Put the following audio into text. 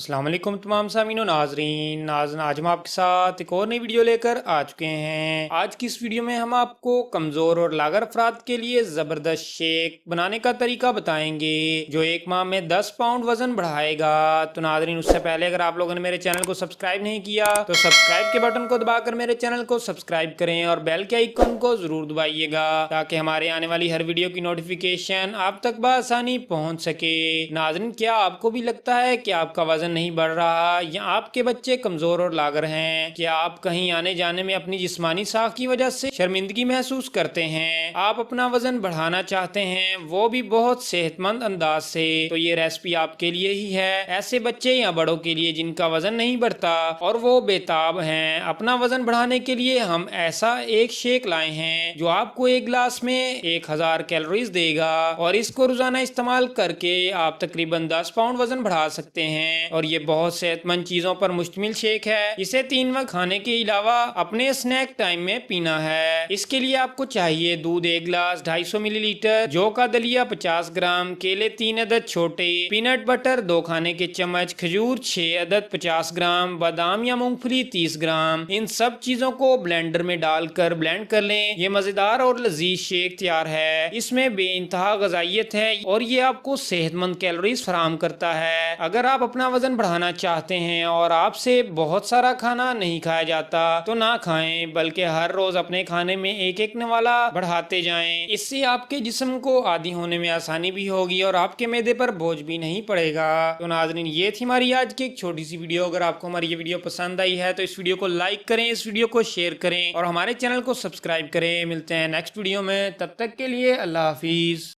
अस्सलाम वालेकुम तमाम सामीन और नाजरीन आज हम आपके साथ एक और नई वीडियो लेकर आ चुके हैं। आज की इस वीडियो में हम आपको कमज़ोर और लागर अफराद के लिए ज़बरदस्त शेक बनाने का तरीका बताएंगे जो एक माह में 10 पाउंड वजन बढ़ाएगा। तो नाजरीन, उससे पहले अगर आप लोगों ने मेरे चैनल को सब्सक्राइब नहीं किया तो सब्सक्राइब के बटन को दबाकर मेरे चैनल को सब्सक्राइब करें और बेल के आइकन को ज़रूर दबाइएगा ताकि हमारे आने वाली हर वीडियो की नोटिफिकेशन आप तक बआसानी पहुँच सके। नाजरीन, क्या आपको भी लगता है कि आपका वजन नहीं बढ़ रहा या आपके बच्चे कमजोर और लागर हैं? क्या आप कहीं आने जाने में अपनी जिस्मानी साख की वजह से शर्मिंदगी महसूस करते हैं? आप अपना वजन बढ़ाना चाहते हैं, वो भी बहुत सेहतमंद अंदाज से? तो ये रेसिपी आपके लिए ही है। ऐसे बच्चे या बड़ों के लिए जिनका वजन नहीं बढ़ता और वो बेताब हैं। अपना वजन बढ़ाने के लिए हम ऐसा एक शेक लाए हैं जो आपको एक गिलास में 1000 कैलोरीज देगा और इसको रोजाना इस्तेमाल करके आप तकरीबन 10 पाउंड वजन बढ़ा सकते हैं। और ये बहुत सेहतमंद चीजों पर मुश्तमिल शेक है। इसे 3 वक्त खाने के अलावा अपने स्नैक टाइम में पीना है। इसके लिए आपको चाहिए दूध 1 गिलास 250 मिलीलीटर, जौ का दलिया 50 ग्राम, केले 3 अदद छोटे, पीनट बटर 2 खाने के चम्मच, खजूर 6 अदद 50 ग्राम, बादाम या मूंगफली 30 ग्राम। इन सब चीजों को ब्लेंडर में डालकर ब्लेंड कर लें। ये मजेदार और लजीज शेक तैयार है। इसमें बेइंतहा गजाइयत है और ये आपको सेहतमंद कैलोरीज फराहम करता है। अगर आप अपना वजन बढ़ाना चाहते हैं और आपसे बहुत सारा खाना नहीं खाया जाता तो ना खाएं, बल्कि हर रोज अपने खाने में एक एक नवाला बढ़ाते जाएं। इससे आपके जिस्म को आदी होने में आसानी भी होगी और आपके मैदे पर बोझ भी नहीं पड़ेगा। तो नाज़रीन, ये थी हमारी आज की एक छोटी सी वीडियो। अगर आपको हमारी ये वीडियो पसंद आई है तो इस वीडियो को लाइक करें, इस वीडियो को शेयर करें और हमारे चैनल को सब्सक्राइब करें। मिलते हैं नेक्स्ट वीडियो में, तब तक के लिए अल्लाह हाफिज।